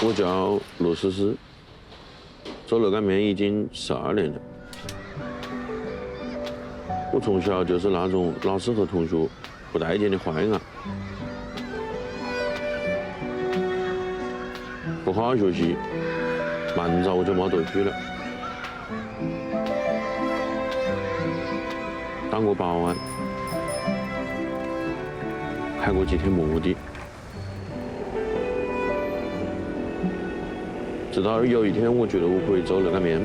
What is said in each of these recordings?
我叫罗思思，做热干面已经12年了。我从小就是那种老师和同学不待见的坏伢，不好好学习，蛮早我就没读书了。当过保安，开过几天摩的。直到有一天，我觉得我可以做热干面。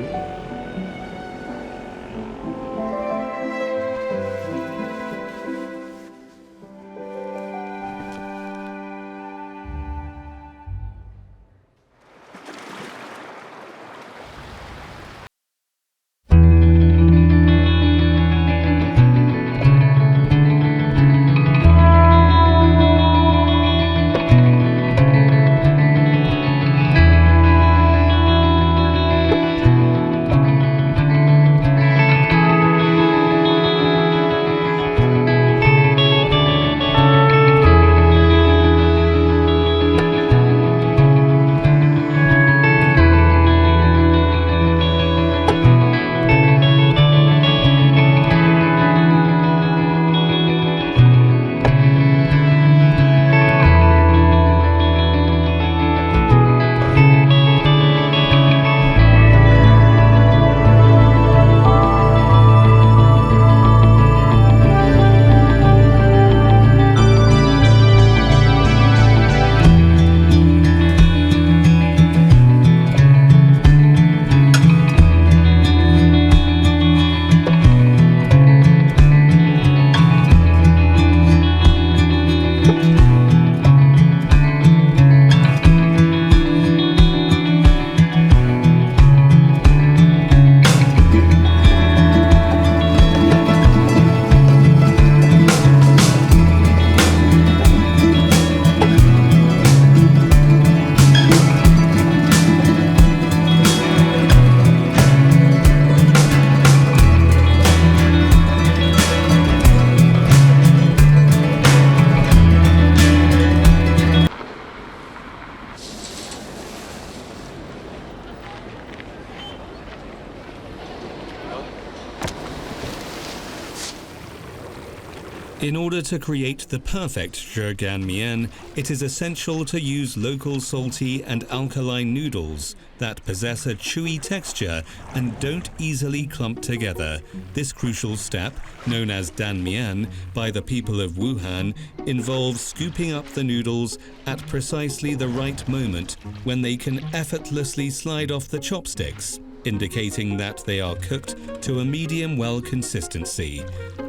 In order to create the perfect zhegan mian, it is essential to use local salty and alkaline noodles that possess a chewy texture and don't easily clump together. This crucial step, known as dan mian by the people of Wuhan, involves scooping up the noodles at precisely the right moment when they can effortlessly slide off the chopsticks, indicating that they are cooked to a medium-well consistency.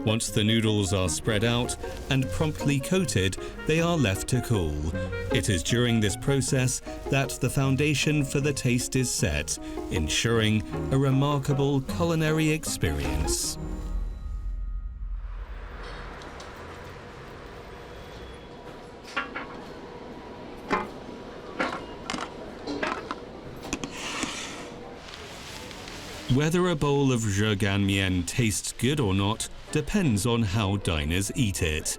Once the noodles are spread out and promptly coated, they are left to cool. It is during this process that the foundation for the taste is set, ensuring a remarkable culinary experience. Whether a bowl of zhegan mian tastes good or not depends on how diners eat it.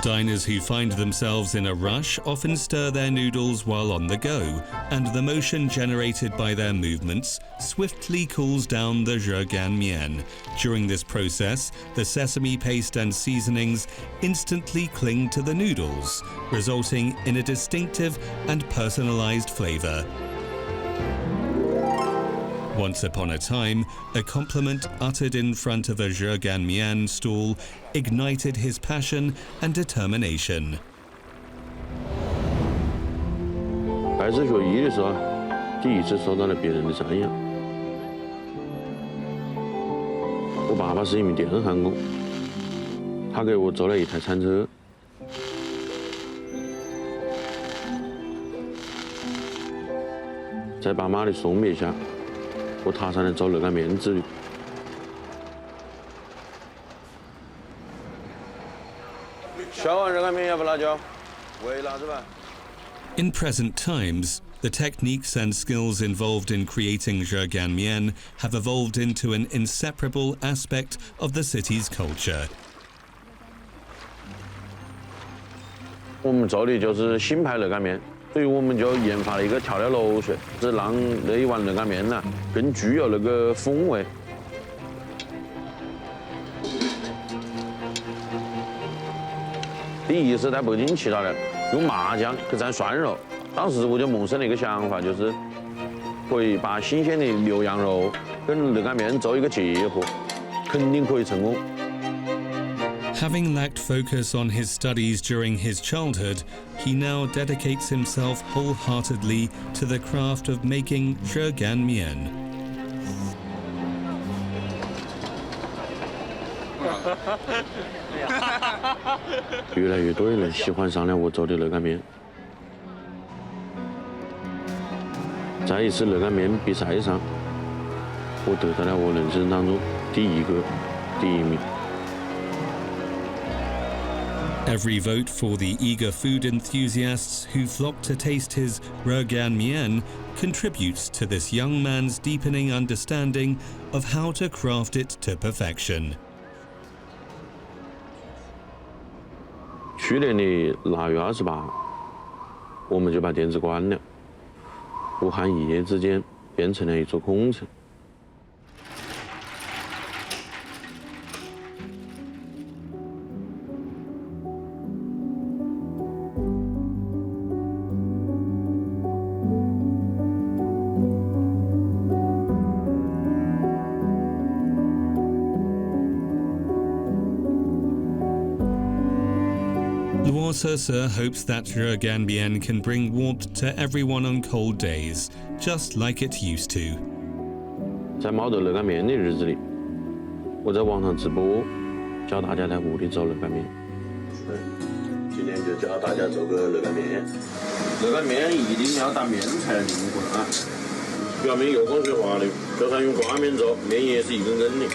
Diners who find themselves in a rush often stir their noodles while on the go, and the motion generated by their movements swiftly cools down the zhegan mian. During this process, the sesame paste and seasonings instantly cling to the noodles, resulting in a distinctive and personalized flavor. Once upon a time, a compliment uttered in front of a zhegan mian stall ignited his passion and determination. 开始学医的时候，第一次受到了别人的赞扬。我爸爸是一名电焊工，他给我做了一台铲车。在爸妈的送别下，我踏上了做热干面之旅。小碗热干面要不辣椒？喂，辣子吧。In present times, The techniques and skills involved in creating zhegan mian have evolved into an inseparable aspect of the city's culture. 我们做的就是新派热干面，所以我们就研发了一个调料螺旋，是让那一碗热干面呢更具有那个风味。第一是在北京吃到的，用麻酱去蘸涮肉。当时我就萌生了一个想法，就是可以把新鲜的牛羊肉跟热干面做一个结合，肯定可以成功。 Having lacked focus on his studies during his childhood, he now dedicates himself wholeheartedly to the craft of making zhegan mian. 越来越多的人喜欢上了我做的热干面。在一次热干面比赛上，我得到了我人生当中第一名。 Every vote for the eager food enthusiasts who flock to taste his zhegan mian contributes to this young man's deepening understanding of how to craft it to perfection. 去年的8月28，我们就把店子关了。武汉一夜之间变成了一座空城。 Sir hopes that zhegan mian can bring warmth to everyone on cold days, just like it used to. 在没得热干面的日子里，我在网上直播，教大家在屋里做热干面。今天就教大家做个热干面。热干面一定要打面才灵魂啊！表面油光水滑的，就算用挂面做，面也是一根根的。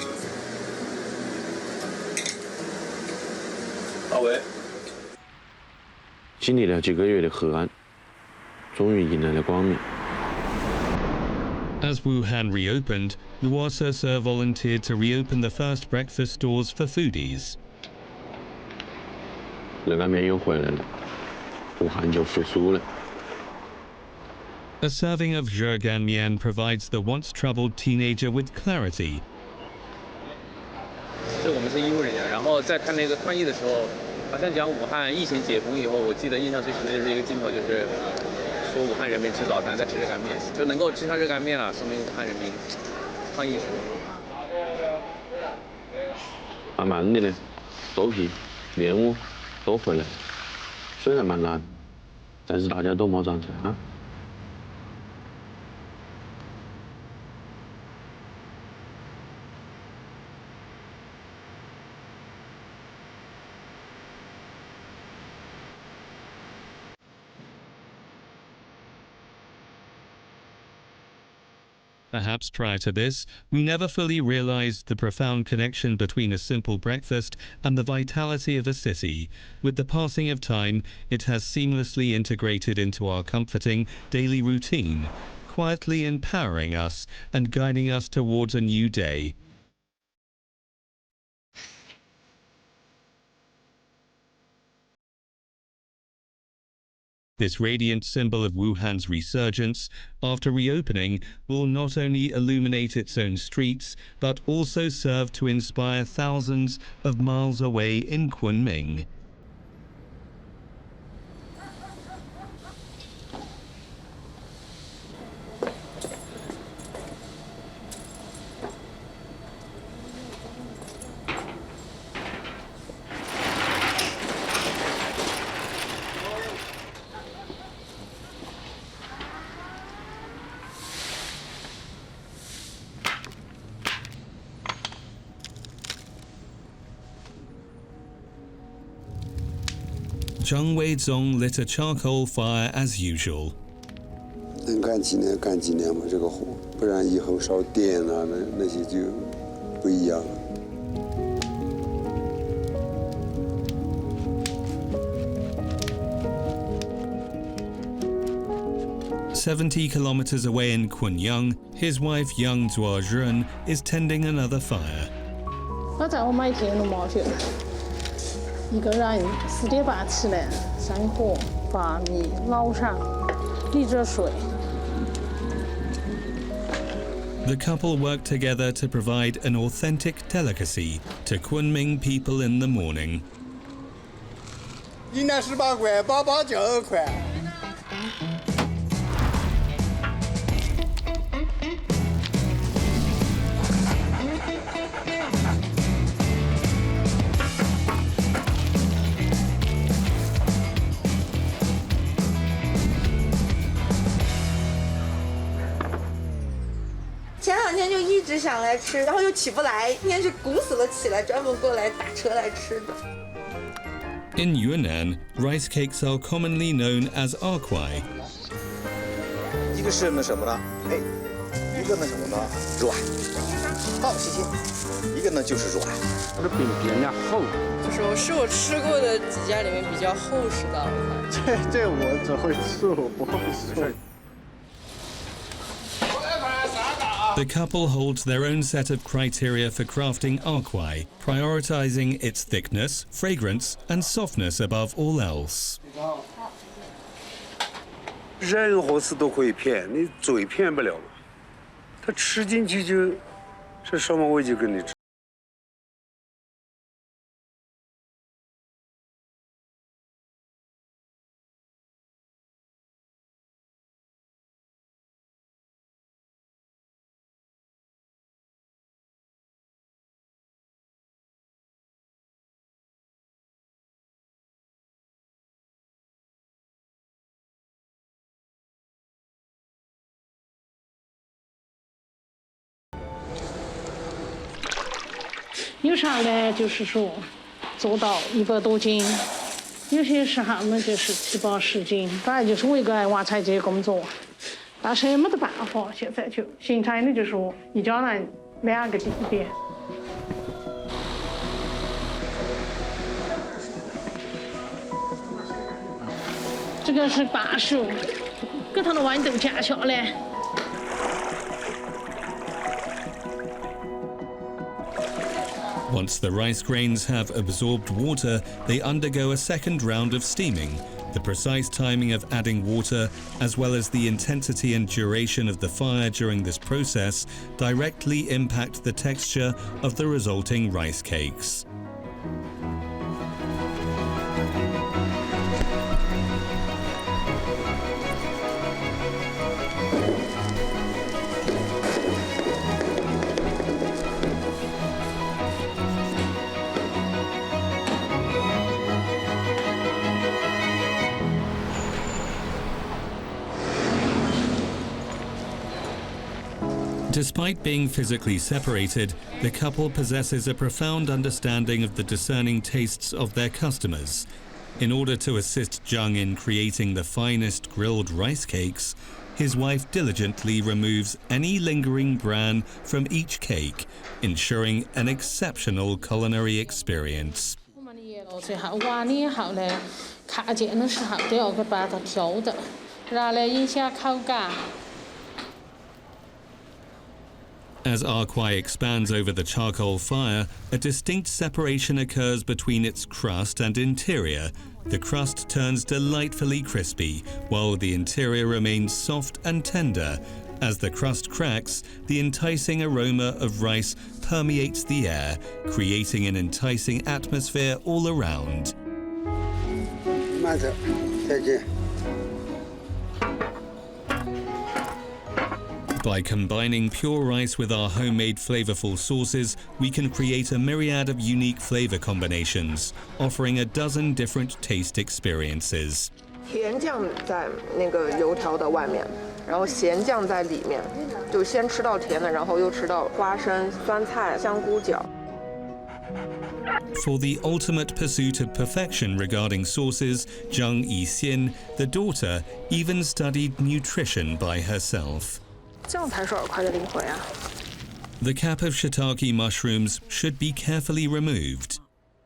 到位。 经历了几个月的黑暗，终于迎来了光明。 As Wuhan reopened, Sir volunteered to reopen the first breakfast stores for foodies. 热干面又回来了，武汉就复苏了。 A serving of zhegan mian provides the once-troubled teenager with clarity. 我们是医务人员，然后在看那个抗疫的时候。 好像讲武汉疫情解封以后，我记得印象最深的就是一个镜头，就是说武汉人民吃早餐在吃热干面，就能够吃上热干面了，说明武汉人民抗疫成功。慢慢的呢，豆皮、面糊都回来了，虽然蛮难，但是大家都没长成啊。 Perhaps prior to this, we never fully realized the profound connection between a simple breakfast and the vitality of a city. With the passing of time, it has seamlessly integrated into our comforting daily routine, quietly empowering us and guiding us towards a new day. This radiant symbol of Wuhan's resurgence after reopening will not only illuminate its own streets, but also serve to inspire thousands of miles away in Kunming. Zhang Weizong lit a charcoal fire as usual. 能干几年干几年嘛，这个活，不然以后烧电啊，那些就不一样了。70 kilometers away in Kunyang, his wife Yang Zuozhen is tending another fire. 我在我每天弄毛线，一个人4点半起来，生火、把米捞上，沥着水。 The couple work together to provide an authentic delicacy to Kunming people in the morning. 云南18块，889块。 前2天就一直想来吃，然后又起不来，今天是鼓死了起来，专门过来打车来吃的。 In Yunnan, rice cakes are commonly known as arkwai. 一个是那什么呢？哎，一个那什么呢？软，好，谢谢。一个呢就是软。它的饼比人家厚。是我吃过的几家里面比较厚实的。这我只会吃，我不会做。 The couple holds their own set of criteria for crafting arkwai, prioritizing its thickness, fragrance, and softness above all else. 任何事都可以骗，你嘴骗不了。他吃进去就是什么味就跟你吃。 有啥呢？就是说做到100多斤，有些时候呢就是7、8、10斤。本来就是我一个人完成这工作，但是也没得办法，现在就形成的就是说一家人2个地点。这个是半熟，给它的豌豆夹下来。 Once the rice grains have absorbed water, they undergo a second round of steaming. The precise timing of adding water, as well as the intensity and duration of the fire during this process, directly impact the texture of the resulting rice cakes. Despite being physically separated, the couple possesses a profound understanding of the discerning tastes of their customers. In order to assist Zhang in creating the finest grilled rice cakes, his wife diligently removes any lingering bran from each cake, ensuring an exceptional culinary experience. 最后碗里后呢，看见的时候都要把它挑的，然后呢影响口感。 As arkwai expands over the charcoal fire, a distinct separation occurs between its crust and interior. The crust turns delightfully crispy, while the interior remains soft and tender. As the crust cracks, the enticing aroma of rice permeates the air, creating an enticing atmosphere all around. 慢走，再见。 By combining pure rice with our homemade flavorful sauces, we can create a myriad of unique flavor combinations, offering a dozen different taste experiences. 甜酱在那个油条的外面，然后咸酱在里面，就先吃到甜的，然后又吃到花生、酸菜、香菇角。 For the ultimate pursuit of perfection regarding sauces, Zhang Yixian, the daughter, even studied nutrition by herself. 这样才是2块的灵魂啊！ The cap of shiitake mushrooms should be carefully removed.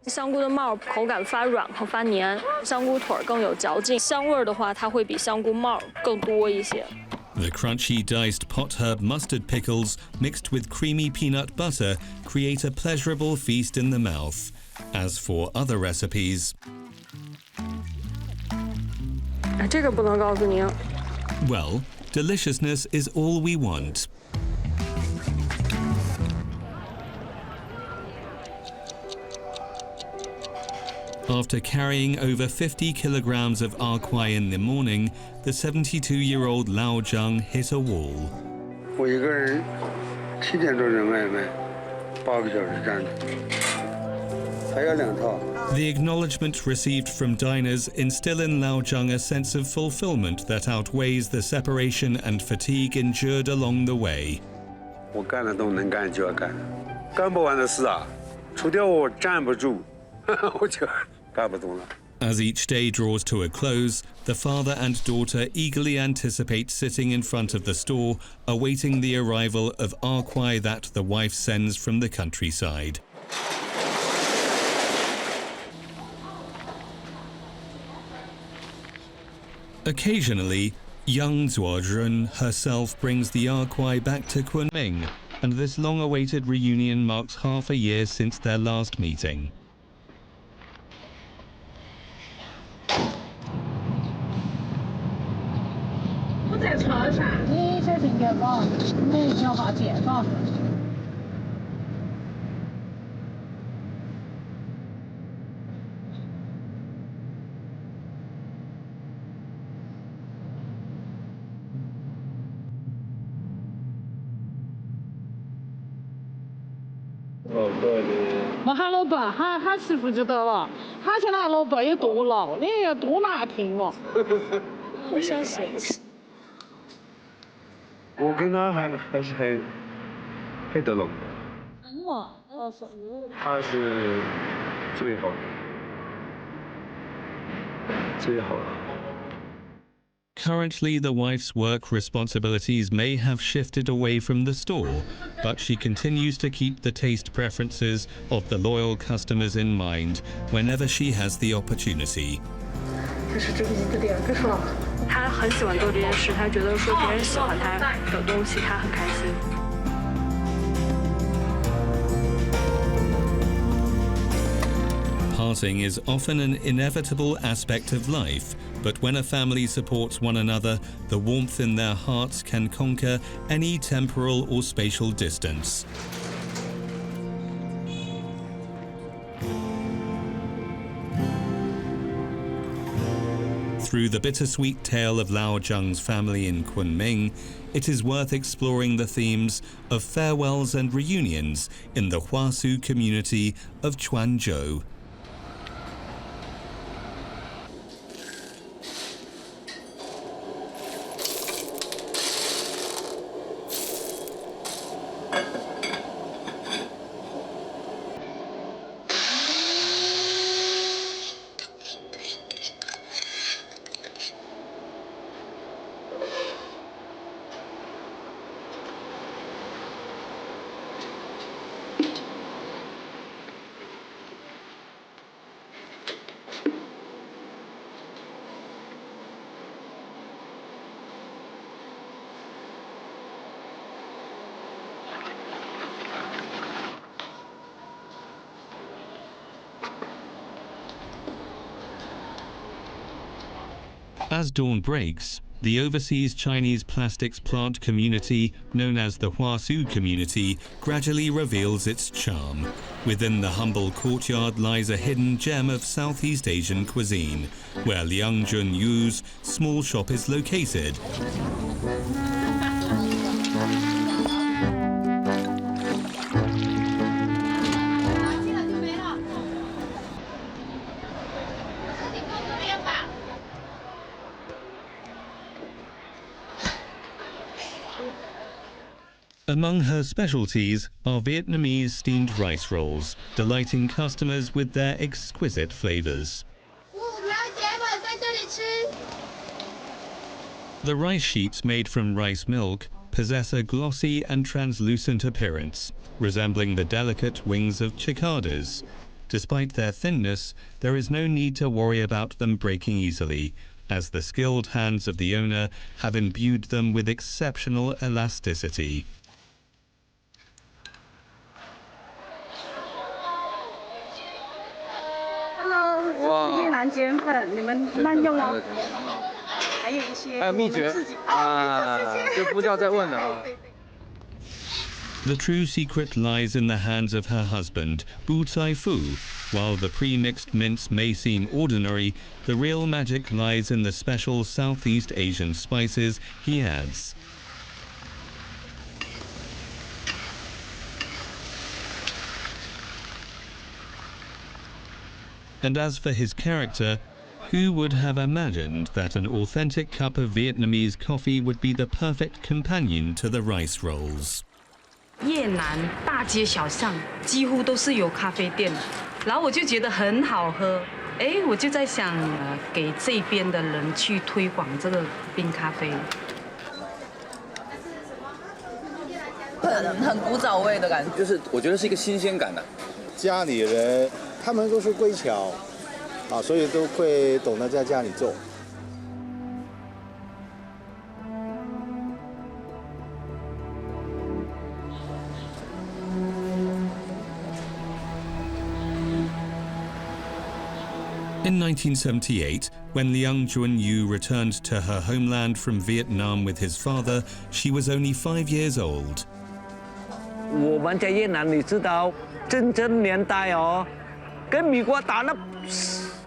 香菇的帽口感发软和发黏，香菇腿更有嚼劲。香味儿的话，它会比香菇帽更多一些。 The crunchy diced pot herb mustard pickles mixed with creamy peanut butter create a pleasurable feast in the mouth. As for other recipes, 这个不能告诉您。 well, deliciousness is all we want. After carrying over 50 kilograms of arkwai in the morning, the 72-year-old Lao Zhang hit a wall. 我一个人7点多人外卖，8个小时站着，还要2套。 The acknowledgement received from diners instill in Lao Zhang a sense of fulfillment that outweighs the separation and fatigue endured along the way. 我干了都能干就要干，干不完的事啊，除掉我站不住，我就干不动了。 As each day draws to a close, the father and daughter eagerly anticipate sitting in front of the store, awaiting the arrival of arkwai that the wife sends from the countryside. Occasionally, young Zuozhen herself brings the arkwai back to Kunming, and this long-awaited reunion marks half a year since their last meeting. 我在车上，你这边给我，没叫好介绍。我喊老板，喊师傅就得了。喊起来老板也多了，你也多难听哦。我相信。我跟他还是很得拢。他是最好的，最好的。 Currently, the wife's work responsibilities may have shifted away from the store, but she continues to keep the taste preferences of the loyal customers in mind whenever she has the opportunity. 这是这个一个点，可是了。他很喜欢做这件事，他觉得说别人喜欢他的东西，他很开心。 Parting is often an inevitable aspect of life, but when a family supports one another, the warmth in their hearts can conquer any temporal or spatial distance. Through the bittersweet tale of Lao Zhang's family in Kunming, it is worth exploring the themes of farewells and reunions in the Huasu community of Quanzhou. As dawn breaks, the overseas Chinese plastics plant community, known as the Huasu community, gradually reveals its charm. Within the humble courtyard lies a hidden gem of Southeast Asian cuisine, where Liang Jun Yu's small shop is located. Among her specialties are Vietnamese steamed rice rolls, delighting customers with their exquisite flavors. The rice sheets made from rice milk possess a glossy and translucent appearance, resembling the delicate wings of cicadas. Despite their thinness, there is no need to worry about them breaking easily, as the skilled hands of the owner have imbued them with exceptional elasticity. 哇！越南碱粉，你们慢用哦。还有一些，还有秘诀啊，这布教在问的啊。 The true secret lies in the hands of her husband, Bu Cai Fu. While the pre-mixed mince may seem ordinary, the real magic lies in the special Southeast Asian spices he adds. And as for his character, who would have imagined that an authentic cup of Vietnamese coffee would be the perfect companion to the rice rolls? 越南大街小巷几乎都是有咖啡店，然后我就觉得很好喝，哎，我就在想，给这边的人去推广这个冰咖啡。很古早味的感觉，就是我觉得是一个新鲜感的。家里人他们都是乖巧，啊，所以都会懂得在家里做。 In 1978, when Liang Junyu returned to her homeland from Vietnam with his father, she was only 5 years old. 我们在越南，你知道，战争年代哦，跟美国打了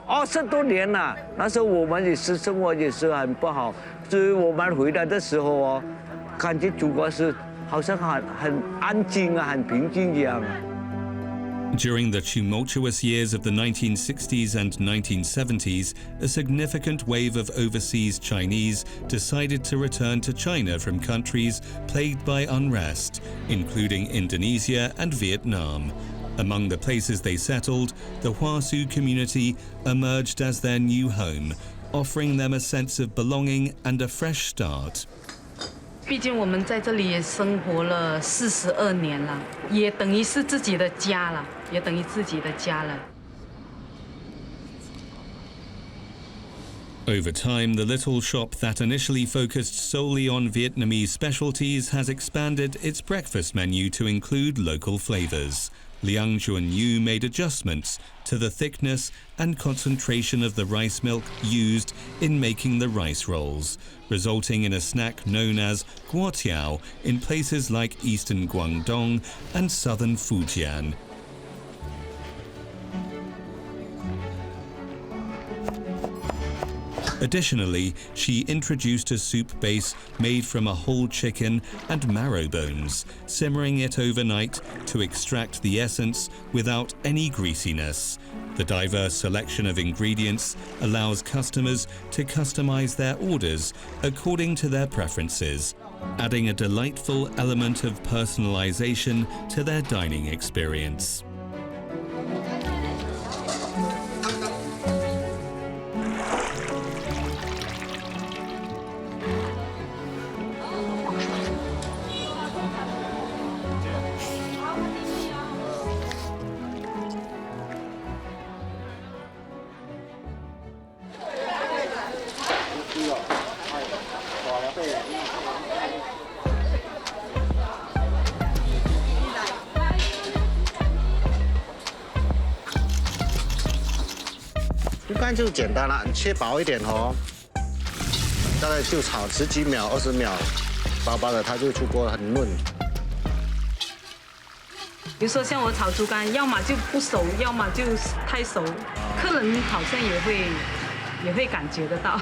20多年了。那时候我们也是生活也是很不好，所以我们回来的时候哦，感觉祖国是好像很安静啊，很平静一样。 During the tumultuous years of the 1960s and 1970s, a significant wave of overseas Chinese decided to return to China from countries plagued by unrest, including Indonesia and Vietnam. Among the places they settled, the Huasu community emerged as their new home, offering them a sense of belonging and a fresh start. 毕竟我们在这里也生活了42年了，也等于是自己的家了，也等于自己的家了。 Over time, the little shop that initially focused solely on Vietnamese specialties has expanded its breakfast menu to include local flavors. Liang Junyu made adjustments to the thickness and concentration of the rice milk used in making the rice rolls, resulting in a snack known as guotiao in places like eastern Guangdong and southern Fujian. Additionally, she introduced a soup base made from a whole chicken and marrow bones, simmering it overnight to extract the essence without any greasiness. The diverse selection of ingredients allows customers to customize their orders according to their preferences, adding a delightful element of personalization to their dining experience.猪肝就简单了，你切薄一点哦，大概就炒10几秒、20秒，薄薄的它就出锅了，很嫩。比如说像我炒猪肝，要么就不熟，要么就太熟，客人好像也会感觉得到。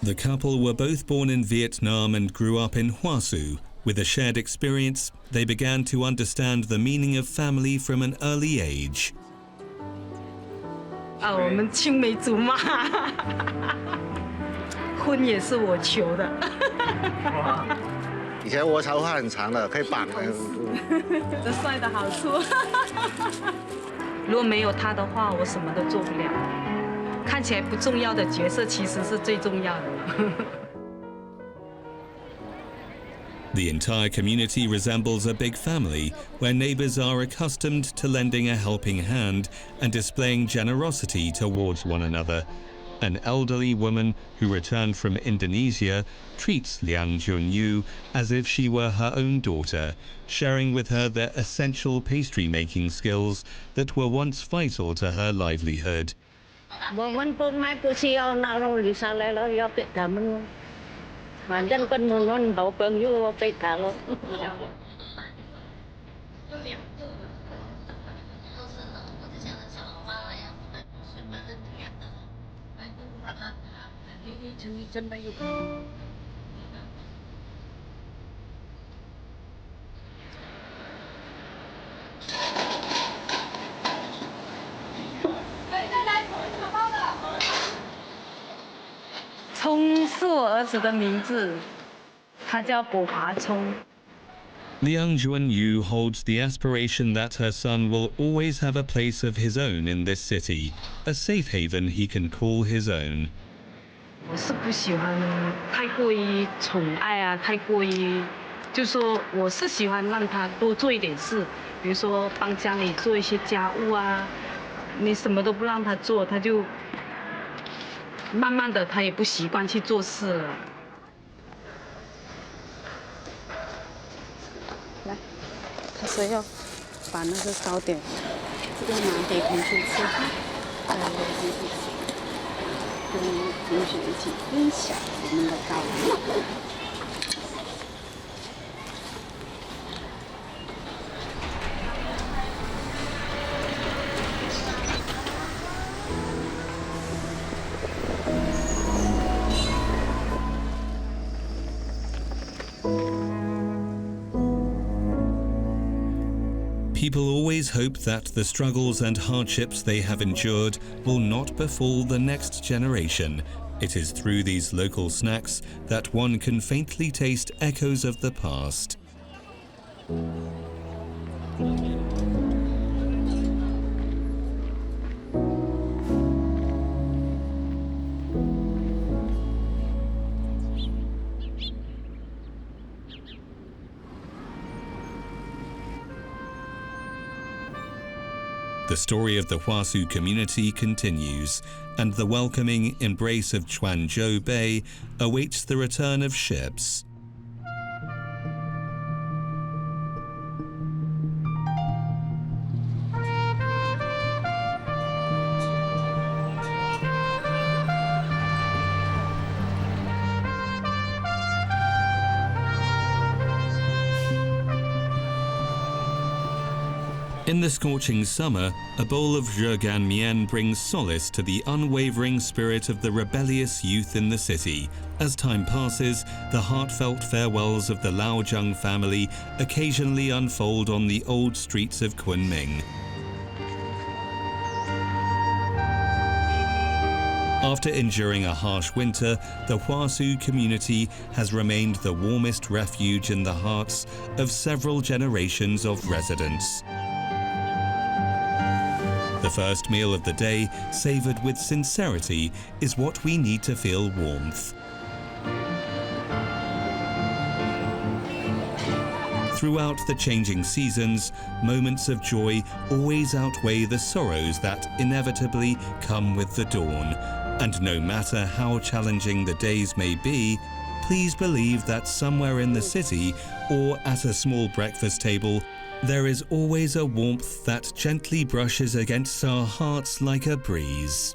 The couple were both born in Vietnam and grew up in Huasu. With a shared experience, they began to understand the meaning of family from an early age. 啊，我们青梅竹马，婚也是我求的。以前我头发很长的，可以绑。这帅的好处。如果没有他的话，我什么都做不了。看起来不重要的角色，其实是最重要的。The entire community resembles a big family, where neighbors are accustomed to lending a helping hand and displaying generosity towards one another. An elderly woman who returned from Indonesia treats Liang Junyu as if she were her own daughter, sharing with her their essential pastry-making skills that were once vital to her livelihood.葱是我儿子的名字，他叫果华葱。Liang Junyu holds the aspiration that her son will always have a place of his own in this city, a safe haven he can call his own. 我是不喜欢太过于宠爱啊，太过于，就说我是喜欢让他多做一点事，比如说帮家里做一些家务啊。你什么都不让他做，他就慢慢的他也不习惯去做事了。来，他说要把那个糕点这个拿给同学吃哈，跟同学一起分享我们的糕点。People always hope that the struggles and hardships they have endured will not befall the next generation. It is through these local snacks that one can faintly taste echoes of the past. The story of the Huasu community continues, and the welcoming embrace of Chuanzhou Bay awaits the return of ships. In the scorching summer, a bowl of zhegan mian brings solace to the unwavering spirit of the rebellious youth in the city. As time passes, the heartfelt farewells of the Laozhang family occasionally unfold on the old streets of Kunming. After enduring a harsh winter, the Huasu community has remained the warmest refuge in the hearts of several generations of residents. The first meal of the day, savoured with sincerity, is what we need to feel warmth. Throughout the changing seasons, moments of joy always outweigh the sorrows that inevitably come with the dawn. And no matter how challenging the days may be, please believe that somewhere in the city or at a small breakfast table, there is always a warmth that gently brushes against our hearts like a breeze.